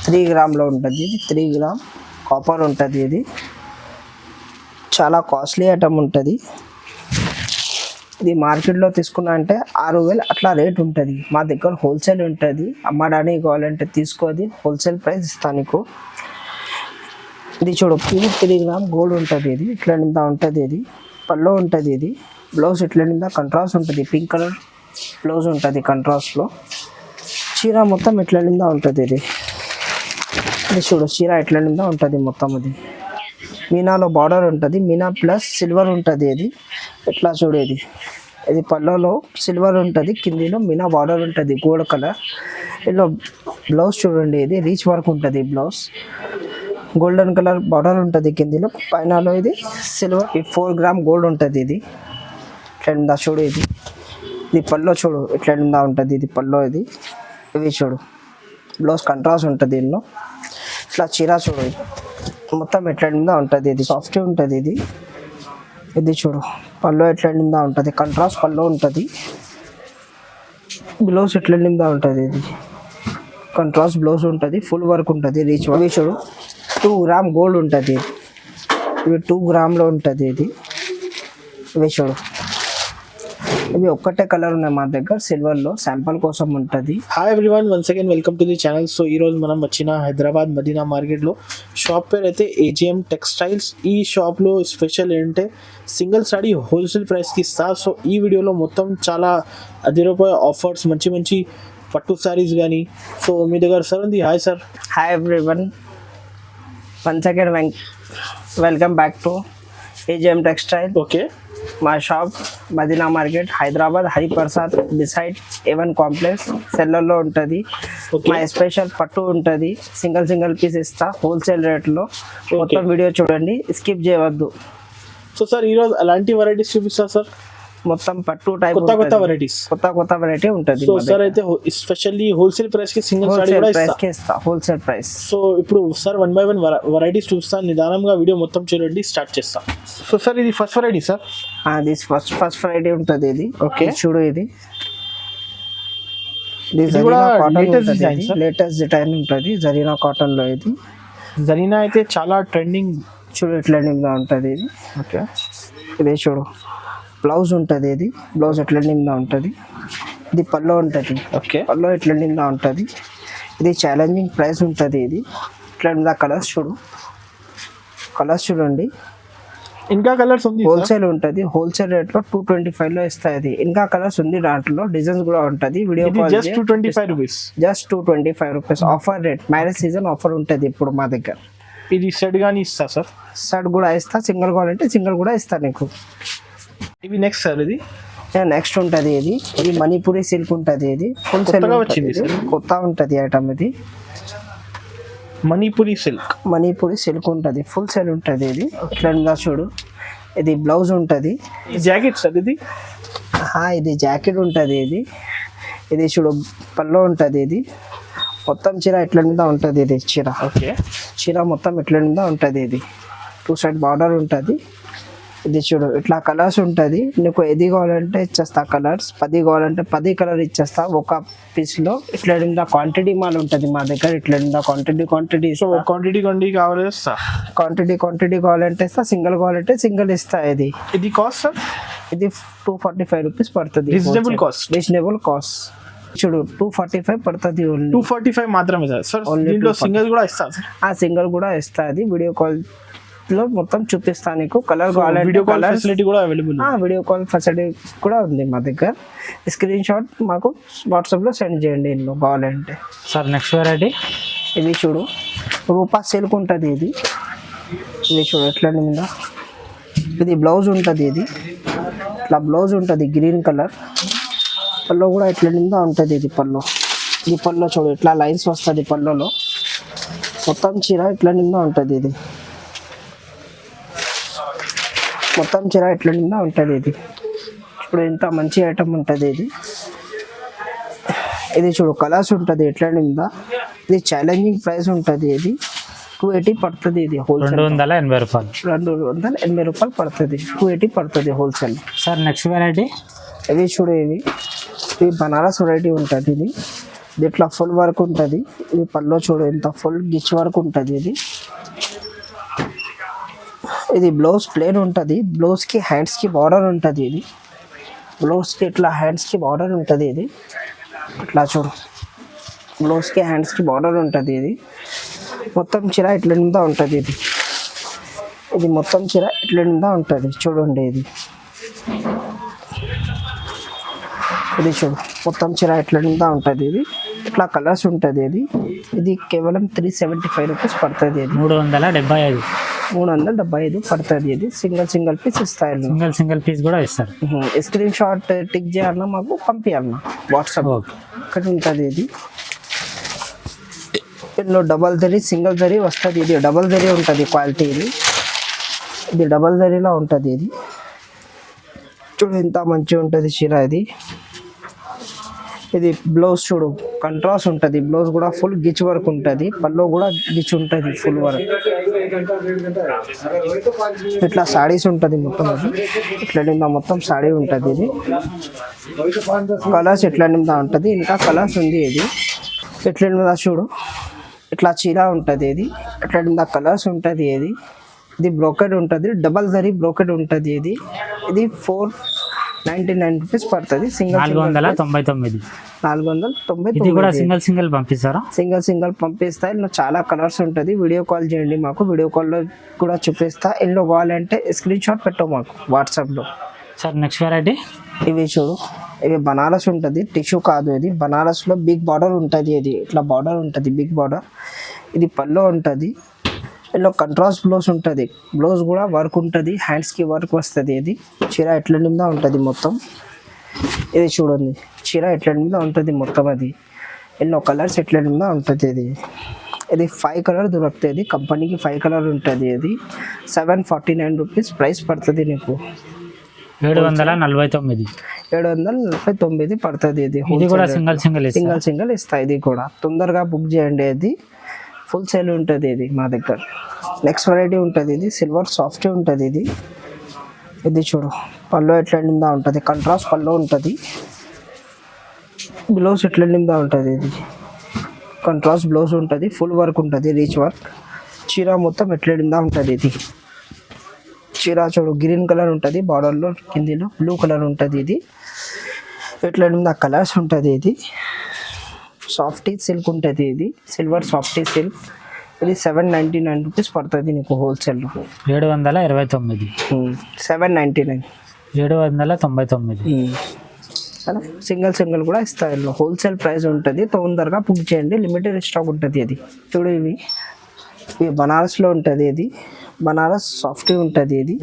3 గ్రామ్లో ఉంటుంది. ఇది 3 gram copper ఉంటుంది. ఇది చాలా కాస్ట్లీ ఐటమ్ ఉంటుంది. ఇది మార్కెట్లో తీసుకున్నా అంటే 6,000 అట్లా రేట్ ఉంటుంది. మా దగ్గర హోల్సేల్ ఉంటుంది. అమ్మడానికి కావాలంటే తీసుకోది, హోల్సేల్ ప్రైస్ ఇస్తాను నీకు. ఇది చూడు, ఇది 3 గ్రామ్ గోల్డ్ ఉంటుంది. ఇది ఇట్లా నిందా ఉంటుంది. ఇది పల్లో ఉంటుంది. ఇది బ్లౌజ్ ఇట్లా నిందా కంట్రాస్ట్ ఉంటుంది. పింక్ కలర్ బ్లౌజ్ ఉంటుంది కంట్రాస్ట్లో. చీర మొత్తం ఇట్లా నిందా ఉంటుంది. ఇది చూడు, చీర ఇట్లా నిందా ఉంటుంది మొత్తం. అది మీనాలో బార్డర్ ఉంటుంది. మీనా ప్లస్ సిల్వర్ ఉంటుంది. ఇది ఇట్లా చూడు, ఇది పల్లోలో సిల్వర్ ఉంటుంది, కిందిలో మీనా బార్డర్ ఉంటుంది గోల్డ్ కలర్. ఇలా బ్లౌజ్ చూడండి, ఇది రీచ్ వర్క్ ఉంటుంది. బ్లౌజ్ గోల్డెన్ కలర్ బార్డర్ ఉంటుంది కిందిలో, పైనలో ఇది సిల్వర్. 4 గ్రామ్ గోల్డ్ ఉంటుంది. ఇది ఇట్లా నిందా చూడు. ఇది పల్లో చూడు, ఇట్లా నిందా ఉంటుంది. ఇది పల్లో. ఇది చూడు, బ్లౌజ్ కంట్రాస్ట్ ఉంటుంది. దీనిలో ఇట్లా చీర చూడు, మొత్తం ఎట్లా నిందా ఉంటుంది. ఇది సాఫ్ట్ ఉంటుంది. ఇది చూడు, పల్లో ఎట్లా నిందా ఉంటుంది, కంట్రాస్ట్ పల్లో ఉంటుంది. బ్లౌజ్ ఎట్లా నిందా ఉంటుంది. ఇది కంట్రాస్ట్ బ్లౌజ్ ఉంటుంది, ఫుల్ వర్క్ ఉంటుంది. రీచ్ ఇవి చూడు, 2 గ్రామ్ గోల్డ్ ఉంటుంది. ఇవి 2 గ్రామ్లో ఉంటుంది. ఇవి చూడు, ఇవి ఒక్కటే కలర్ ఉన్నాయి మా దగ్గర, సిల్వర్లో శాంపుల్ కోసం ఉంటుంది. Hi everyone, once again welcome to the channel. So ఈరోజు మనం వచ్చిన హైదరాబాద్ మదీనా మార్కెట్లో షాప్ పేరు అయితే ఏజీఎం టెక్స్టైల్స్. ఈ షాప్లో స్పెషల్ ఏంటంటే సింగిల్ సారీ హోల్సేల్ ప్రైస్కి ఇస్తా. సో ఈ వీడియోలో మొత్తం చాలా రూపాయ ఆఫర్స్, మంచి మంచి పట్టు సారీస్ కానీ. సో మీ దగ్గర సార్ ఉంది. Hi sir. Hi everyone, once again welcome back to AGM textile. Okay, మా shop Madina market, Hyderabad, Hariprasad beside A1 complex సెల్లర్లో ఉంటుంది. మా స్పెషల్ పట్టు ఉంటుంది. సింగిల్ పీస్ ఇస్తా హోల్సేల్ రేట్లో. మొత్తం వీడియో చూడండి, స్కిప్ చేయవద్దు. సో సార్ ఈరోజు అలాంటి వెరైటీస్ చూపిస్తారు సార్. మొత్తం పట్టు టైప్ కొత్త వెరైటీస్, కొత్త వెరైటీ ఉంటుంది. సో సార్ అయితే స్పెషల్లీ హోల్సేల్ ప్రైస్ కి సింగిల్ సారీ కూడా ఇస్తా, హోల్సేల్ ప్రైస్. సో ఇప్పుడు సార్ 1 by 1 వెరైటీస్ చూపిస్తాను. నిదానంగా వీడియో మొత్తం చూడండి, స్టార్ట్ చేస్తాం. సో సార్ ఇది first variety sir. This first variety ఉంటుంది. ఇది ఓకే చూడు, ఇది లేటెస్ట్ డిజైన్ ఉంటుంది. జరీనా కాటన్ లో. ఇది జరీనా అయితే చాలా ట్రెండింగ్. చూడు, ట్రెండింగ్ గా ఉంటుంది. ఇది ఓకే, ఇది చూడు, బ్లౌజ్ ఉంటుంది. ఇది బ్లౌజ్ ఎట్లెండింగ్గా ఉంటుంది. ఇది పల్లో ఉంటుంది. ఓకే, పల్లో ఎట్లెండింగ్గా ఉంటుంది. ఇది ఛాలెంజింగ్ ప్రైస్ ఉంటుంది. ఇది ఇట్లా కలర్స్ చూడు, కలర్స్ చూడండి. ఇంకా కలర్స్ ఉంది. హోల్సేల్ ఉంటుంది. హోల్సేల్ రేట్లో 225లో ఇస్తాయి. ఇంకా కలర్స్ ఉంది, దాంట్లో డిజైన్స్ కూడా ఉంటుంది. Video call just 225 rupees. Just 225 rupees. Offer rate, marriage season offer ఉంటుంది ఇప్పుడు మా దగ్గర. ఇది సెట్ గానీ ఇస్తా సార్. సెట్ కూడా ఇస్తా, సింగిల్ కావాలంటే సింగిల్ కూడా ఇస్తా నీకు. ఇవి నెక్స్ట్ సార్. ఇది నెక్స్ట్ ఉంటుంది. ఇది మణిపూరి సిల్క్ ఉంటుంది. ఇది ఫుల్ సేల్ వచ్చింది, కొత్త ఉంటుంది ఐటమ్. ఇది మణిపూరి సిల్క్ ఉంటుంది, ఫుల్ సేల్ ఉంటుంది. ఇది ఇట్లా చూడు, ఇది బ్లౌజ్ ఉంటుంది. Jacket sir. ఇది జాకెట్ ఉంటుంది. ఇది చూడు, పల్లో ఉంటుంది. ఇది మొత్తం చీర ఇట్లా మీద ఉంటుంది. ఇది చీర. ఓకే, చీర మొత్తం ఇట్లా మీద ఉంటుంది. ఇది 2 సైడ్ బార్డర్ ఉంటుంది. ఇది చూడు, ఇట్లా కలర్స్ ఉంటుంది. నీకు ఏది కావాలంటే ఇచ్చేస్తా కలర్స్. 10 కావాలంటే 10 కలర్ ఇచ్చేస్తా ఒక పీస్లో. ఇట్లా క్వాంటిటీ మాల్ ఉంటుంది మా దగ్గర. ఇట్లా క్వాంటిటీ క్వాంటిటీ కావాలి. క్వాంటిటీ కావాలంటే ఇస్తా, సింగిల్ కావాలంటే సింగిల్ ఇస్తా. ఇది కాస్ట్ సార్. ఇది 245 రూపీస్ పడుతుంది. Reasonable cost. చూడు, 245 పడుతుంది. 245 మాత్రమే సార్. దీంట్లో సింగిల్ కూడా ఇస్తా. సింగిల్ కూడా ఇస్తా. అది వీడియో కాల్ లో మొత్తం చూపిస్తా నీకు. కలర్ కావాలంటే వీడియో కాల్ ఫెసిలిటీ కూడా అవైలబుల్. వీడియో కాల్ ఫెసిలిటీ కూడా ఉంది మా దగ్గర. స్క్రీన్ షాట్ మాకు వాట్సాప్లో సెండ్ చేయండి ఇందులో కావాలంటే. సార్ నెక్స్ట్ వెరైటీ ఇది చూడు, రూపా సిల్క్ ఉంటుంది. ఇది చూడు, ఎట్లా ఉందా. ఇది బ్లౌజ్ ఉంటుంది. ఇది ఇట్లా బ్లౌజ్ ఉంటుంది, గ్రీన్ కలర్. పల్లో కూడా ఎట్లా నిందా ఉంటుంది. ఇది పల్లో చూడు, ఇట్లా లైన్స్ వస్తుంది పల్లోలో. మొత్తం చీర ఇట్లా నిందా ఉంటుంది. ఇది మొత్తం చీర ఇట్లా నిందా ఉంటుంది. ఇది ఇప్పుడు ఇంత మంచి ఐటమ్ ఉంటుంది. ఇది చూడు, కలర్స్ ఉంటుంది ఎట్లా నిందా. ఇది ఛాలెంజింగ్ ప్రైస్ ఉంటుంది. ఇది 280 పడుతుంది. ఇది హోల్సేల్ 280 రూపాయలు. 280 రూపాయలు పడుతుంది. 280 పడుతుంది హోల్సేల్. సార్ నెక్స్ట్ వెరైటీ ఇవి చూడు, ఇవి బనారస్ వెరైటీ ఉంటుంది. ఇది ఇట్లా ఫుల్ వర్క్ ఉంటుంది. ఇది పల్లో చూడు ఎంత ఫుల్ గిచ్ వర్క్ ఉంటుంది. ఇది బ్లౌజ్ ప్లేన్ ఉంటుంది. బ్లౌజ్కి హ్యాండ్స్కి బార్డర్ ఉంటుంది. ఇది బ్లౌజ్కి ఇట్లా హ్యాండ్స్కి బార్డర్ ఉంటుంది. ఇది ఇట్లా చూడు బ్లౌజ్కి హ్యాండ్స్కి బార్డర్ ఉంటుంది. ఇది మొత్తం చీర ఇట్లా నిందా ఉంటుంది. ఇది మొత్తం చీర ఇట్లా నిందా ఉంటుంది. చూడండి ఇది చూడు మొత్తం చీర ఇట్లా నిందా ఉంటుంది. ఇది ఇట్లా కలర్స్ ఉంటుంది. ఇది కేవలం 375 రూపీస్ పడుతుంది. 375 పడుతుంది. ఇది సింగిల్ పీస్ ఇస్తాయి. సింగిల్ పీస్ కూడా ఇస్తారు. స్క్రీన్ షాట్ టిక్ చేయాలన్నా మాకు పంపించాలన్నా వాట్సాప్ ఇక్కడ ఉంటుంది. ఇందులో డబల్ జరీ సింగిల్ జరీ వస్తుంది. ఇది డబల్ జరీ ఉంటుంది క్వాలిటీ. ఇది డబల్ జరీలా ఉంటుంది. చూడు ఎంత మంచిగా ఉంటుంది చీర. ఇది బ్లౌజ్ చూడు కంట్రాస్ట్ ఉంటుంది. బ్లౌజ్ కూడా ఫుల్ గిచ్ వర్క్ ఉంటుంది. పల్లో కూడా గిచ్ ఉంటుంది ఫుల్ వర్క్. ఇట్లా సాడీస్ ఉంటుంది మొత్తం. ఇట్లా నిందా మొత్తం సాడీ ఉంటుంది. ఇది కలర్స్ ఎట్లా నిందా ఉంటుంది. ఇంకా కలర్స్ ఉంది. ఇది ఎట్లా నిందా చూడు ఇట్లా చీర ఉంటుంది. ఇట్లా నిందా కలర్స్ ఉంటుంది. ఇది బ్రోకెడ్ ఉంటుంది. డబల్ జరీ బ్రోకెడ్ ఉంటుంది. ఇది 499 రూపీస్ పడుతుంది. 499. ఇది కూడా సింగిల్ పంపిస్తారా? సింగిల్ పంపిస్తా. ఇందులో చాలా కలర్స్ ఉంటుంది. వీడియో కాల్ చేయండి మాకు. వీడియో కాల్లో కూడా చూపిస్తా. ఇందులో కావాలంటే స్క్రీన్ షాట్ పెట్టవు మాకు వాట్సాప్లో. సార్ నెక్స్ట్ వెరైటీ ఇవి చూడు ఇవి బనారస్ ఉంటుంది. టిష్యూ కాదు. ఇది బనారస్లో బిగ్ బార్డర్ ఉంటుంది. ఇది ఇట్లా బార్డర్ ఉంటుంది బిగ్ బార్డర్. ఇది పల్లో ఉంటుంది. ఇందులో కంట్రాస్ట్ బ్లౌజ్ ఉంటుంది. బ్లౌజ్ కూడా వర్క్ ఉంటుంది. హ్యాండ్స్కి వర్క్ వస్తుంది. ఇది చీర ఎట్ల నిందా ఉంటుంది మొత్తం. ఇది చూడండి చీర ఎట్ల నిందా ఉంటుంది మొత్తం. అది ఎన్నో కలర్స్ ఎట్ల నిందా ఉంటుంది. ఇది 5 కలర్ దొరుకుతుంది. కంపెనీకి 5 కలర్ ఉంటుంది. ఇది 749 రూపీస్ ప్రైస్ పడుతుంది. నీకు 749 పడుతుంది. ఇది కూడా సింగిల్ ఇస్తాయి. ఇది కూడా తొందరగా బుక్ చేయండి. ఇది ఫుల్ సేల్ ఉంటుంది. ఇది మా దగ్గర. నెక్స్ట్ వెరైటీ ఉంటుంది. ఇది సిల్వర్ సాఫ్ట్ ఉంటుంది. ఇది చూడు పళ్ళు ఎట్లా నిందా ఉంటుంది. కంట్రాస్ట్ పళ్ళు ఉంటుంది. బ్లౌజ్ ఎట్లా నిందా ఉంటుంది. ఇది కంట్రాస్ట్ బ్లౌజ్ ఉంటుంది. ఫుల్ వర్క్ ఉంటుంది. Reach work. చీర మొత్తం ఎట్లా నిందా ఉంటుంది. ఇది చీర చూడు గ్రీన్ కలర్ ఉంటుంది. బార్డర్లో కిందిలో బ్లూ కలర్ ఉంటుంది. ఇది ఎట్లా నిందా కలర్స్ ఉంటుంది. ఇది సాఫ్టీ సిల్క్ ఉంటుంది. ఇది సిల్వర్ సాఫ్టీ సిల్క్. ఇది 799 రూపీస్ పడుతుంది నీకు హోల్సేల్లో. 729 799 అలా సింగిల్ కూడా ఇస్తాయి. హోల్సేల్ ప్రైస్ ఉంటుంది. తొందరగా బుక్ చేయండి. లిమిటెడ్ స్టాక్ ఉంటుంది. అది చూడు ఇవి బనారస్లో ఉంటుంది. ఇది బనారస్ సాఫ్టీ ఉంటుంది. ఇవి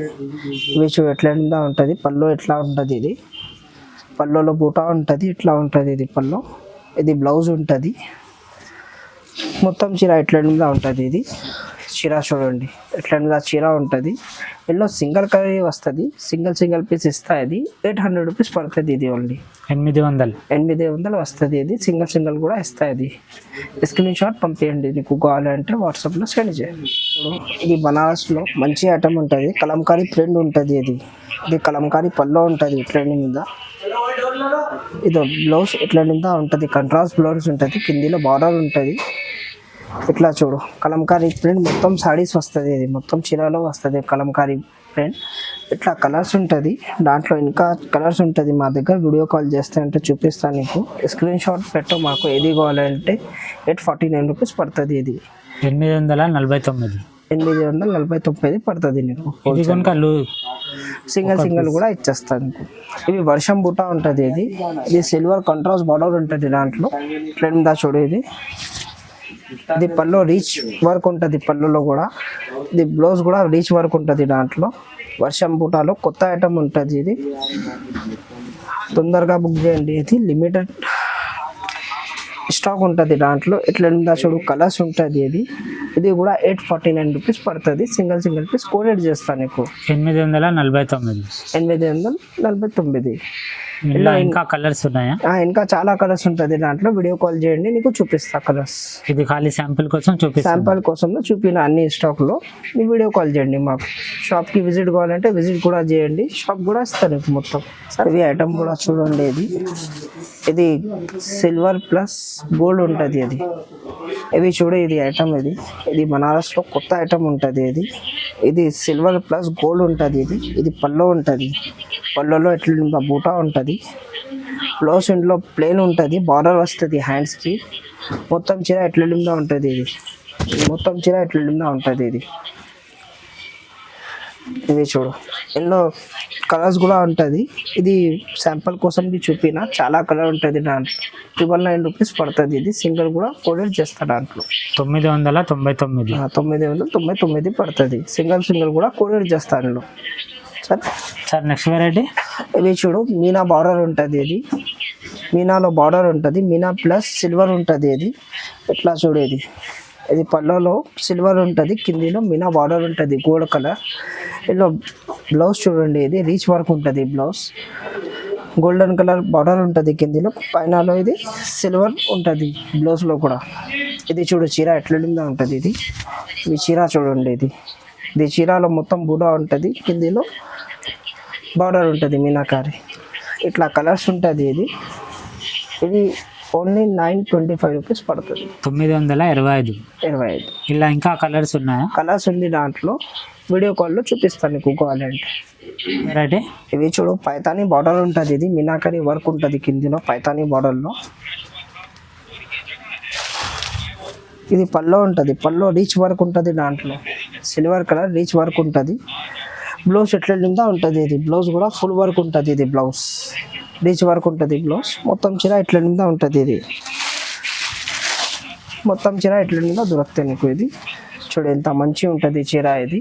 చూడు ఎట్లా ఉంటుంది. పళ్ళు ఎట్లా ఉంటుంది. ఇది పళ్ళులో బూటా ఉంటుంది. ఇట్లా ఉంటుంది. ఇది పళ్ళు. ఇది బ్లౌజ్ ఉంటుంది. మొత్తం చీర ఎట్లా ఉంటుంది. ఇది చీర చూడండి ఎట్లా చీర ఉంటుంది. ఎల్లో సింగిల్ కలర్ వస్తుంది. సింగిల్ పీస్ ఇస్తాయి. ఇది 800 రూపీస్ పడుతుంది. ఇది ఓన్లీ 800 వస్తుంది. ఇది సింగిల్ కూడా ఇస్తాయి. ఇది స్క్రీన్ షాట్ పంపించండి. నీకు కావాలంటే వాట్సాప్లో సెండ్ చేయండి. ఇది బనారస్లో మంచి ఐటమ్ ఉంటుంది. కలంకారీ ప్రింట్ ఉంటుంది. ఇది కలంకారీ పల్లో ఉంటుంది. ట్రెండింగ్ మీద ఇది బ్లౌజ్ ఇట్లా నిందా ఉంటుంది. కంట్రాస్ట్ బ్లౌజ్ ఉంటుంది. కిందిలో బార్డర్ ఉంటుంది. ఇట్లా చూడు కలంకారీ ప్రింట్ మొత్తం సాడీస్ వస్తుంది. ఇది మొత్తం చీరలో వస్తుంది కలంకారీ ప్రింట్. ఇట్లా కలర్స్ ఉంటుంది. దాంట్లో ఇంకా కలర్స్ ఉంటుంది మా దగ్గర. వీడియో కాల్ చేస్తే అంటే చూపిస్తాను నీకు. స్క్రీన్ షాట్ పెట్టు మాకు. ఏది కావాలంటే 849 రూపీస్ పడుతుంది. ఇది 849 పడుతుంది నీకు. సింగిల్ కూడా ఇచ్చేస్తాను. ఇవి వర్షం బూటా ఉంటుంది. ఇది సిల్వర్ కంట్రాస్ట్ బార్డర్ ఉంటుంది. దాంట్లో ఇట్లా చూడు. ఇది పళ్ళు రీచ్ వర్క్ ఉంటుంది. పళ్ళులో కూడా ఇది బ్లౌజ్ కూడా రీచ్ వర్క్ ఉంటుంది. దాంట్లో వర్షం బూటాలో కొత్త ఐటమ్ ఉంటుంది. ఇది తొందరగా బుక్ చేయండి. ఇది లిమిటెడ్ స్టాక్ ఉంటుంది. దాంట్లో ఇట్లా చూడు కలర్స్ ఉంటుంది. ఇది కూడా 849 రూపీస్ పడుతుంది. సింగిల్ పీస్ కోడెడ్ చేస్తాను నీకు. 849. ఇంకా కలర్స్ ఉన్నాయా? ఇంకా చాలా కలర్స్ ఉంటుంది. దాంట్లో వీడియో కాల్ చేయండి. నీకు చూపిస్తా కలర్స్. ఇది ఖాళీ శాంపిల్ కోసం చూపిన అన్ని స్టాక్ లో వీడియో కాల్ చేయండి. మాకు షాప్ కి విజిట్ కావాలంటే విజిట్ కూడా చేయండి. షాప్ కూడా ఇస్తాను నీకు మొత్తం. ఇవి ఐటమ్ కూడా చూడండి. ఇది ఇది సిల్వర్ ప్లస్ గోల్డ్ ఉంటుంది అది. ఇవి చూడు, ఇది ఐటమ్ ఇది బనారస్లో కొత్త ఐటమ్ ఉంటుంది. ఇది సిల్వర్ ప్లస్ గోల్డ్ ఉంటుంది. ఇది పల్లో ఉంటుంది. పల్లోలో ఎట్లా బూటా ఉంటుంది. బ్లౌజ్ ఇంట్లో ప్లెయిన్ ఉంటుంది, బార్డర్ వస్తుంది హ్యాండ్స్కి. మొత్తం చీర ఎట్లా ఉంటుంది. మొత్తం చీర ఎట్లా ఉంటుంది. ఇది చూడు, ఎన్నో కలర్స్ కూడా ఉంటుంది. ఇది శాంపుల్ కోసం చూపిన, చాలా కలర్ ఉంటుంది దాంట్లో. 999 రూపీస్ పడుతుంది. ఇది సింగిల్ కూడా కొరియర్ చేస్తా దాంట్లో. 999. 999 పడుతుంది. సింగిల్ కూడా కొరియర్ చేస్తా అందులో. సరే సార్, నెక్స్ట్ వెరైటీ ఇవి చూడు, మీనా బార్డర్ ఉంటుంది. మీనాలో బార్డర్ ఉంటుంది. మీనా ప్లస్ సిల్వర్ ఉంటుంది. ఎట్లా చూడు, ఇది పళ్ళలో సిల్వర్ ఉంటుంది, కిందిలో మీనా బార్డర్ ఉంటుంది గోల్డ్ కలర్. ఇలా బ్లౌజ్ చూడండి, ఇది రీచ్ వర్క్ ఉంటుంది. బ్లౌజ్ గోల్డెన్ కలర్ బార్డర్ ఉంటుంది కిందిలో, పైనలో ఇది సిల్వర్ ఉంటుంది బ్లౌజ్లో కూడా. ఇది చూడు చీర ఎట్లా ఉంటుంది. ఇది చీర చూడండి, ఇది చీరలో మొత్తం బూడా ఉంటుంది, కిందిలో బార్డర్ ఉంటుంది మీనాకారి. ఇట్లా కలర్స్ ఉంటుంది. ఇది ఓన్లీ 925 రూపీస్ పడుతుంది. 925. ఇలా ఇంకా కలర్స్ ఉన్నాయా? కలర్స్ ఉంది దాంట్లో, వీడియో కాల్లో చూపిస్తాను నీకు కావాలంటే. వెరైటీ ఇవి చూడు, పైతానీ బార్డర్ ఉంటుంది. ఇది మీనాకరి వర్క్ ఉంటుంది కిందిలో పైతానీ బార్డర్లో. ఇది పల్లో ఉంటుంది. పల్లో రీచ్ వర్క్ ఉంటుంది దాంట్లో, సిల్వర్ కలర్ రీచ్ వర్క్ ఉంటుంది. బ్లౌజ్ ఎట్లా ఉంటుంది. ఇది బ్లౌజ్ కూడా ఫుల్ వర్క్ ఉంటుంది. ఇది బ్లౌజ్ రీచ్ వర్క్ ఉంటుంది. బ్లౌజ్ మొత్తం చీర ఎట్లా ఉంటుంది. ఇది మొత్తం చీర ఎట్లా దొరుకుతాయి నీకు. ఇది చూడు ఎంత మంచిగా ఉంటుంది చీర. ఇది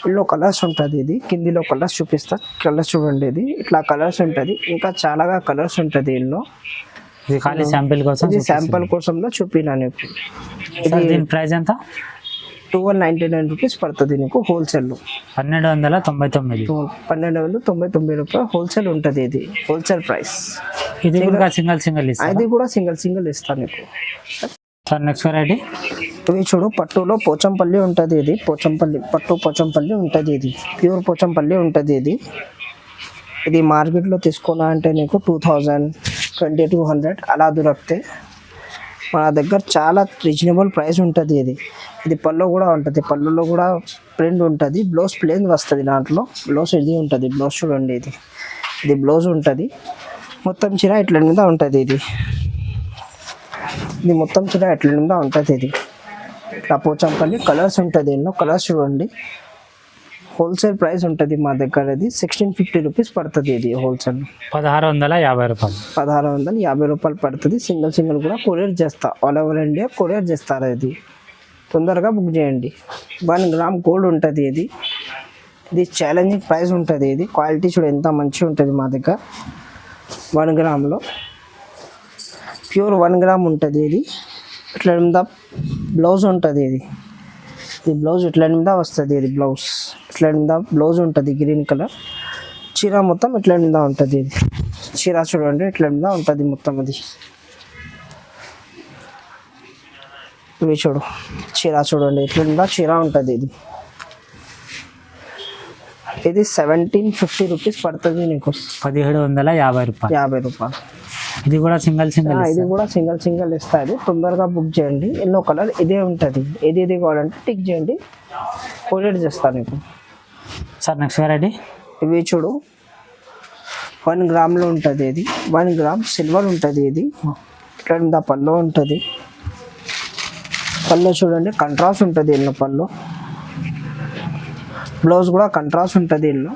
ఇల్లో కలర్స్ ఉంటుంది. ఇది కిందిలో కలర్స్ చూపిస్తా, కలర్స్ చూడండి. ఇది ఇట్లా కలర్స్ ఉంటుంది, ఇంకా చాలాగా కలర్స్ ఉంటుంది ఇల్లో. ఇది ఖాళీ శాంపిల్ కోసం, ఇది శాంపుల్ కోసంలో చూపినా నీకు. ఇది దీని ప్రైస్ ఎంత? 1299 రూపీస్ పడుతుంది నీకు హోల్సేల్లో. 1299. 1299 రూపాయలు హోల్సేల్ ఉంటుంది. ఇది హోల్సేల్ ప్రైస్. ఇది కూడా సింగిల్ ఇది కూడా సింగిల్ ఇస్తాను నీకు. సార్, నెక్స్ట్ వెరైటీ ఇవి చూడు, పట్టులో పోచంపల్లి ఉంటుంది. ఇది పట్టు పోచంపల్లి ఉంటుంది. ఇది ప్యూర్ పోచంపల్లి ఉంటుంది. ఇది మార్కెట్లో తీసుకోవాలంటే నీకు 2000, 2200 అలా దొరుకుతాయి. మన దగ్గర చాలా రీజనబుల్ ప్రైస్ ఉంటుంది. ఇది పళ్ళు కూడా ఉంటుంది. పళ్ళులో కూడా ప్రింట్ ఉంటుంది. బ్లౌజ్ ప్లేన్ వస్తుంది దాంట్లో. బ్లౌజ్ ఇది ఉంటుంది. బ్లౌజ్ చూడండి, ఇది బ్లౌజ్ ఉంటుంది. మొత్తం చీర ఇట్లా ఉంటుంది. ఇది మొత్తం చీర ఎట్లా ఉంటుంది. ఇది ఇట్లా పోచంపల్లి కలర్స్ ఉంటుంది. ఎన్నో కలర్స్ చూడండి. హోల్సేల్ ప్రైస్ ఉంటుంది మా దగ్గర. ఇది 1650 రూపీస్ పడుతుంది. ఇది హోల్సేల్ 1650 రూపాయలు. 1650 రూపాయలు పడుతుంది. సింగిల్ కూడా కొరియర్ చేస్తా, ఆల్ ఓవర్ ఇండియా కొరియర్ చేస్తారు. ఇది తొందరగా బుక్ చేయండి. 1 గ్రామ్ గోల్డ్ ఉంటుంది. ఇది ఛాలెంజింగ్ ప్రైస్ ఉంటుంది. ఇది క్వాలిటీ చూడు ఎంత మంచిగా ఉంటుంది మా దగ్గర. 1 గ్రామ్లో ప్యూర్ 1 గ్రామ్ ఉంటుంది. ఇది ఇట్లా మీద బ్లౌజ్ ఉంటుంది. ఇది బ్లౌజ్ ఇట్లా మీద వస్తుంది. ఇది బ్లౌజ్ ఇట్లా మీద బ్లౌజ్ ఉంటుంది. గ్రీన్ కలర్ చీర మొత్తం ఇట్లా మీద ఉంటుంది. ఇది చీర చూడండి ఇట్లా మీద ఉంటుంది మొత్తం. అది ఇవి చూడు, చీర చూడండి ఇట్లా మీద చీర ఉంటుంది. ఇది 1750 రూపీస్ పడుతుంది నీకు. 1750 రూపాయలు. 50 రూపాయలు. ఇది కూడా సింగిల్ ఇది కూడా సింగిల్ ఇస్తుంది. తొందరగా బుక్ చేయండి. ఎల్లో కలర్ ఇదే ఉంటుంది. ఇది కావాలంటే టిక్ చేయండి, కొరియర్ చేస్తాను నీకు. సార్, నెక్స్ట్ వెరైటీ ఇవి చూడు, 1 గ్రామ్లో ఉంటుంది. ఇది 1 గ్రామ్ సిల్వర్ ఉంటుంది. ఇది ఇక్కడ పళ్ళు ఉంటుంది. పళ్ళు చూడండి కంట్రాస్ట్ ఉంటుంది. ఎల్లో పళ్ళు. బ్లౌజ్ కూడా కంట్రాస్ట్ ఉంటుంది. ఎల్లో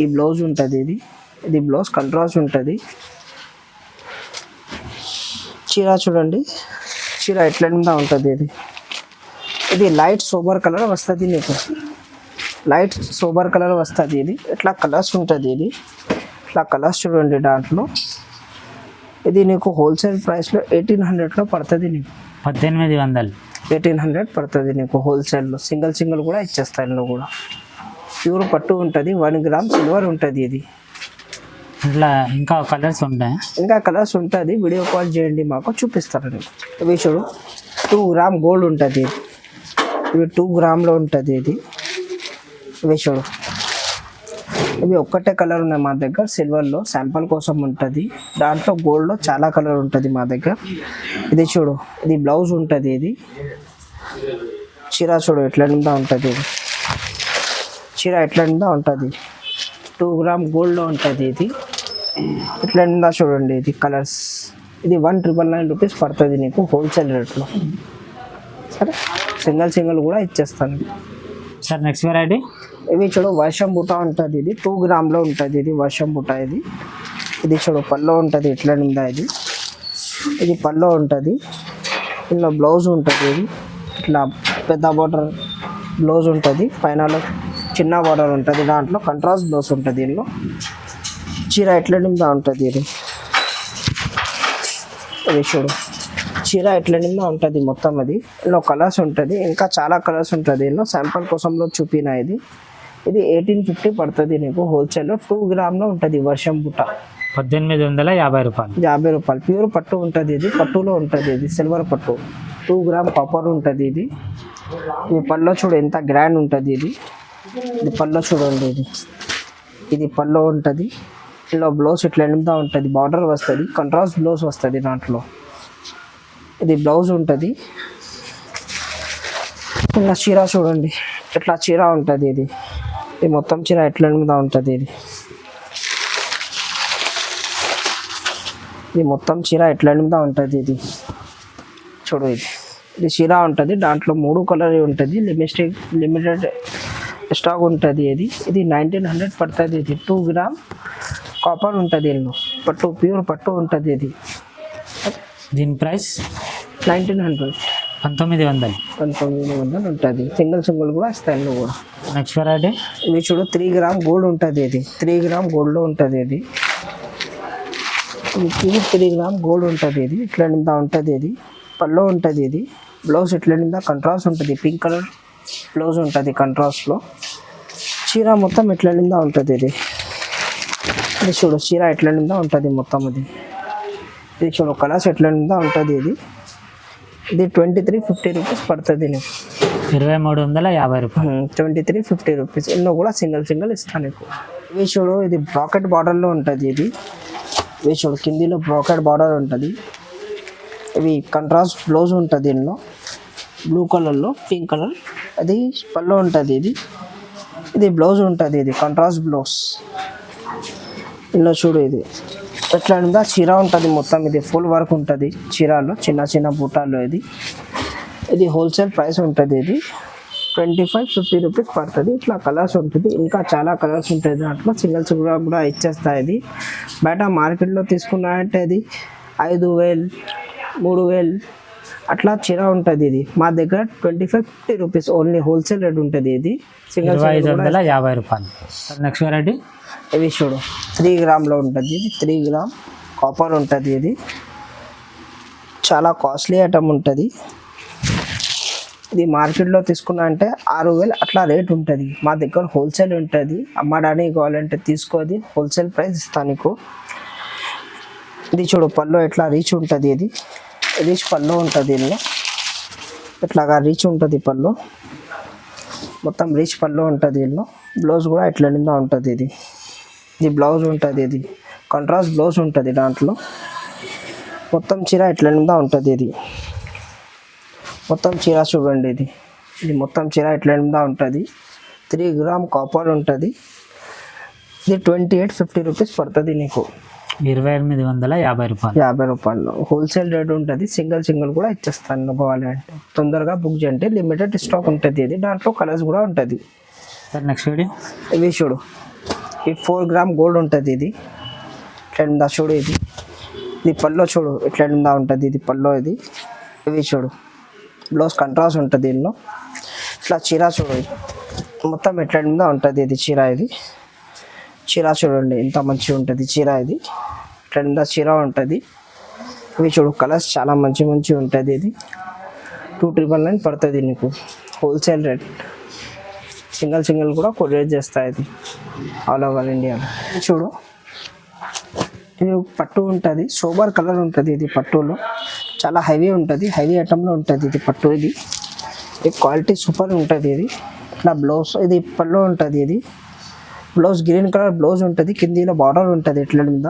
ఈ బ్లౌజ్ ఉంటుంది. ఇది బ్లౌజ్ కంట్రాస్ట్ ఉంటుంది. చీర చూడండి, చీర ఎట్లా ఉంటుంది. ఇది లైట్ సోబర్ కలర్ వస్తుంది నీకు. లైట్ సోబర్ కలర్ వస్తుంది. ఇది ఇట్లా కలర్స్ ఉంటుంది. ఇట్లా కలర్స్ చూడండి దాంట్లో. ఇది నీకు హోల్సేల్ ప్రైస్లో 1800లో పడుతుంది నీకు. 1800 పడుతుంది నీకు హోల్సేల్లో. సింగిల్ కూడా ఇచ్చేస్తాను. ఇందులో కూడా ప్యూర్ పట్టు ఉంటుంది. 1 గ్రామ్ సిల్వర్ ఉంటుంది. ఇది ఇట్లా ఇంకా కలర్స్ ఉంటాయి. ఇంకా కలర్స్ ఉంటుంది. వీడియో కాల్ చేయండి, మాకు చూపిస్తారు నీకు. ఇవి చూడు, 2 గ్రామ్ గోల్డ్ ఉంటుంది. ఇవి 2 గ్రామ్లో ఉంటుంది. ఇది ఇవి చూడు ఇవి ఒక్కటే కలర్ ఉన్నాయి మా దగ్గర, సిల్వర్లో శాంపుల్ కోసం ఉంటుంది. దాంట్లో గోల్డ్లో చాలా కలర్ ఉంటుంది మా దగ్గర. ఇది చూడు, ఇది బ్లౌజ్ ఉంటుంది. ఇది చీర చూడు ఎట్లా నిండా ఉంటుంది. ఇది చీర ఎట్లా నిండా ఉంటుంది. 2 గ్రామ్ గోల్డ్లో ఉంటుంది. ఇది ఎట్లా నిండా చూడండి. ఇది కలర్స్. ఇది 1,999 రూపీస్ పడుతుంది నీకు హోల్సేల్ రేట్లో. సరే, సింగిల్ కూడా ఇచ్చేస్తాను. సార్ నెక్స్ట్ వెరైటీ ఇవి చూడు వర్షం బుట్ట ఉంటుంది. ఇది 2 గ్రామ్లో ఉంటుంది. ఇది వర్షం బుట్ట. ఇది చూడు పల్లో ఉంటుంది. ఎట్లా నిందా ఇది పల్లో ఉంటుంది. ఇందులో బ్లౌజ్ ఉంటుంది. ఇది ఇట్లా పెద్ద బార్డర్ బ్లౌజ్ ఉంటుంది. పైన చిన్న బార్డర్ ఉంటుంది. దాంట్లో కంట్రాస్ట్ బ్లౌజ్ ఉంటుంది. దీనిలో చీర ఎట్లా నిందా ఉంటుంది. ఇది చూడు చీర ఎట్లా నిందా ఉంటుంది మొత్తం. అది ఇందులో కలర్స్ ఉంటుంది, ఇంకా చాలా కలర్స్ ఉంటుంది. ఇందులో శాంపుల్ కోసంలో చూపిన ఇది 1850 పడుతుంది నీకు హోల్సేల్లో. 2 గ్రామ్లో ఉంటుంది వర్షం బుట్ట. 1850 రూపాయలు. 50 రూపాయలు. ప్యూర్ పట్టు ఉంటుంది. ఇది పట్టులో ఉంటుంది. ఇది సిల్వర్ పట్టు. 2 గ్రామ్ కాపర్ ఉంటుంది. ఇది పల్లో చూడు ఎంత గ్రాండ్ ఉంటుంది. ఇది పల్లో చూడండి. ఇది పల్లో ఉంటుంది. ఇలా బ్లౌజ్ ఇట్లా నిండా ఉంటుంది. బార్డర్ వస్తుంది, కంట్రాస్ట్ బ్లౌజ్ వస్తుంది దాంట్లో. ఇది బ్లౌజ్ ఉంటుంది. ఇలా చీర చూడండి ఇట్లా చీర ఉంటుంది. ఇది మొత్తం చీర ఎట్లా నిండా ఉంటుంది. ఇది మొత్తం చీర ఎట్లా నిండా ఉంటుంది. ఇది చూడు, ఇది చీర ఉంటుంది. దాంట్లో 3 కలర్ ఉంటుంది. లిమిటెడ్ స్టాక్ ఉంటుంది. ఇది 1900 పడుతుంది. ఇది 2 గ్రామ్ కాపర్ ఉంటుంది. ఇందులో పట్టు, ప్యూర్ పట్టు ఉంటుంది. దీని ప్రైస్ 1900. 1900 ఉంటుంది. సింగిల్ కూడా ఇస్తాయి. ఇందులో కూడా నెక్స్ట్ వెరైటీ ఇవి చూడు 3 గ్రామ్ గోల్డ్ ఉంటుంది. 3 గ్రామ్ గోల్డ్లో ఉంటుంది. ఇది 3 గ్రామ్ గోల్డ్ ఉంటుంది. ఇట్లా నిందా ఉంటుంది. పల్లో ఉంటుంది. ఇది బ్లౌజ్ ఇట్లా నిందా కంట్రాస్ట్ ఉంటుంది. పింక్ కలర్ బ్లౌజ్ ఉంటుంది కంట్రాస్ట్లో. చీర మొత్తం ఇట్లా నిందా ఉంటుంది. ఇది చూడు చీర ఎట్లా నిందా ఉంటుంది మొత్తం. ఇది చూడు కలర్స్ ఎట్లా నిందా ఉంటుంది. ఇది 2350 రూపీస్ పడుతుంది నీకు. 2350 రూపాయలు. 2350 రూపీస్. ఇందులో కూడా సింగిల్ ఇస్తాను నీకు. ఇవి చూడు ఇది బ్రాకెట్ బార్డర్లో ఉంటుంది. ఇవి చూడు కిందిలో బ్రాకెట్ బార్డర్ ఉంటుంది. ఇవి కంట్రాస్ట్ బ్లౌజ్ ఉంటుంది. ఇందులో బ్లూ కలర్లో పింక్ కలర్ అది పల్లో ఉంటుంది. ఇది బ్లౌజ్ ఉంటుంది. ఇది కంట్రాస్ట్ బ్లౌజ్. ఇందులో చూడు ఇది ఎట్లా ఉందా చీర ఉంటుంది మొత్తం. ఇది ఫుల్ వర్క్ ఉంటుంది చీరలో, చిన్న బూటాల్లో. ఇది హోల్సేల్ ప్రైస్ ఉంటుంది. 2550 రూపీస్ పడుతుంది. ఇట్లా కలర్స్ ఉంటుంది, ఇంకా చాలా కలర్స్ ఉంటుంది. దాంట్లో సింగిల్స్ కూడా ఇచ్చేస్తాయి. బయట మార్కెట్లో తీసుకున్నారంటే అది 5000 3000 అట్లా చీర ఉంటుంది. మా దగ్గర 2550 రూపీస్ ఓన్లీ హోల్సేల్ రేట్ ఉంటుంది. 2550 రూపాయలు. నెక్స్ట్ వెరైటీ ఇవి చూడు 3 గ్రామ్లో ఉంటుంది. 3 గ్రామ్ కాపర్ ఉంటుంది. చాలా కాస్ట్లీ ఐటమ్ ఉంటుంది. ఇది మార్కెట్లో తీసుకున్నా అంటే 6000 అట్లా రేట్ ఉంటుంది. మా దగ్గర హోల్సేల్ ఉంటుంది. అమ్మడానికి కావాలంటే తీసుకోది, హోల్సేల్ ప్రైస్ ఇస్తాను నీకు. ఇది చూడు పల్లో ఎట్లా రీచ్ ఉంటుంది. రీచ్ పల్లో ఉంటుంది. ఇందులో ఇట్లాగా రీచ్ ఉంటుంది. పల్లో మొత్తం రీచ్ పల్లో ఉంటుంది. ఇందులో బ్లౌజ్ కూడా ఎట్లా నిందా ఉంటుంది. ఇది బ్లౌజ్ ఉంటుంది. కాంట్రాస్ట్ బ్లౌజ్ ఉంటుంది. దాంట్లో మొత్తం చీర ఎట్లా నిందా ఉంటుంది. మొత్తం చీర చూడండి. ఇది మొత్తం చీర ఎట్లా నిందా ఉంటుంది. 3 గ్రామ్ కాపర్ ఉంటుంది. ఇది 2850 రూపీస్ పడుతుంది నీకు. 2850 రూపాయలు. 50 రూపాయలు హోల్సేల్ రేట్ ఉంటుంది. సింగిల్ కూడా ఇచ్చేస్తాను కావాలంటే. తొందరగా బుక్ చేయండి. లిమిటెడ్ స్టాక్ ఉంటుంది. దాంట్లో కలర్స్ కూడా ఉంటుంది. సార్ నెక్స్ట్ వీడియో ఇవి చూడు ఈ 4 గ్రామ్ గోల్డ్ ఉంటుంది. ఇట్లా నిందా చూడు. ఇది పల్లో చూడు ఎట్లా నిందా ఉంటుంది. ఇది పల్లో. ఇవి చూడు బ్లౌజ్ కంట్రాస్ట్ ఉంటుంది. ఇందులో ఇట్లా చీర చూడు మొత్తం ఎట్లా నిందా ఉంటుంది. చీర చూడండి ఎంత మంచిగా ఉంటుంది చీర. ఇట్లా నిందా చీర ఉంటుంది. ఇవి చూడు కలర్స్ చాలా మంచి ఉంటుంది. 2999 పడుతుంది నీకు హోల్సేల్ రేట్. సింగిల్ కూడా కొరియర్ చేస్తాయి. ఆల్ ఓవర్ ఇండియాలో. చూడు ఇది పట్టు ఉంటుంది. సోబర్ కలర్ ఉంటుంది. ఇది పట్టులో చాలా హెవీ ఉంటుంది. హెవీ ఐటంలో ఉంటుంది. ఇది పట్టు. ఇది క్వాలిటీ సూపర్ ఉంటుంది. ఇట్లా బ్లౌజ్ ఇది పళ్ళు ఉంటుంది. బ్లౌజ్ గ్రీన్ కలర్ బ్లౌజ్ ఉంటుంది, కిందిలో బార్డర్ ఉంటుంది ఇట్ల మీద,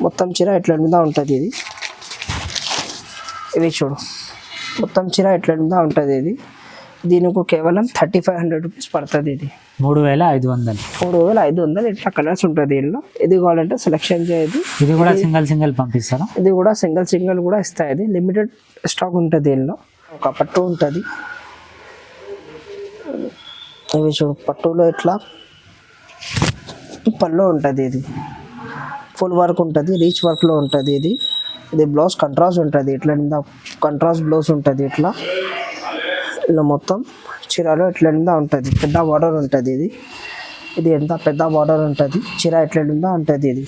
మొత్తం చీర ఇట్ల మీద ఉంటుంది ఇది. ఇవి చూడు, మొత్తం చీర ఇట్ల మీద ఉంటుంది ఇది. దీనికి కేవలం 3500 రూపీస్ పడుతుంది ఇది. 3500. 3500. ఇట్లా కలర్స్ ఉంటుంది దీనిలో. ఇది కావాలంటే సెలెక్షన్ చేయదు. ఇది కూడా సింగిల్ పంపిస్తారా? ఇది కూడా సింగిల్ కూడా ఇస్తాయి. ఇది లిమిటెడ్ స్టాక్ ఉంటుంది దీనిలో. ఒక పట్టు ఉంటుంది, ఇవి చూడు పట్టులో ఇట్లా పళ్ళు ఉంటుంది. ఇది ఫుల్ వర్క్ ఉంటుంది, రీచ్ వర్క్లో ఉంటుంది ఇది. ఇది బ్లౌజ్ కంట్రాస్ట్ ఉంటుంది, ఇట్లా మీద కంట్రాస్ట్ బ్లౌజ్ ఉంటుంది. ఇట్లా ఇలా మొత్తం చీరలో ఇట్లా మీద ఉంటుంది, పెద్ద బార్డర్ ఉంటుంది ఇది. ఇది ఎంత పెద్ద బార్డర్ ఉంటుంది, చీర ఇట్లా మీద ఉంటుంది ఇది.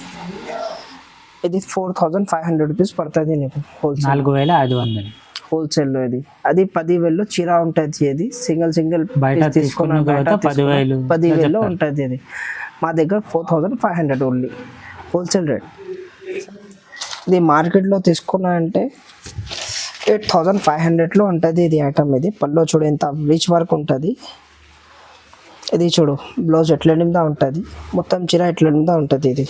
ఇది 4500 రూపీస్ పడుతుంది నీకు హోల్సేల్. 4500 హోల్సేల్లో ఇది. అది 10,000 చీర ఉంటుంది. ఇది సింగిల్ బయట తీసుకున్న 10,000 ఉంటుంది ఇది. మా దగ్గర 4500 ఓన్లీ హోల్సేల్ రేట్. ఇది మార్కెట్లో తీసుకున్నా అంటే 8500లో ఉంటుంది ఇది ఐటమ్. ఇది పళ్ళు చూడు ఎంత రిచ్ వర్క్ ఉంటుంది. ఇది చూడు బ్లౌజ్ ఎట్ల నిండా ఉంటుంది, మొత్తం చీర ఎట్ల నిండా ఉంటుంది. ఇది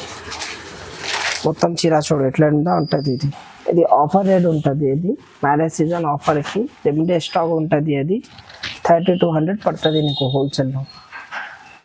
మొత్తం చీర చూడు ఎట్ల నిండా ఉంటుంది ఇది. ఇది ఆఫర్ రేట్ ఉంటుంది. ఇది మ్యారేజ్ సీజన్ ఆఫర్కి లిమిటెడ్ స్టాక్ ఉంటుంది. అది 3200 పడుతుంది నీకు హోల్సేల్లో.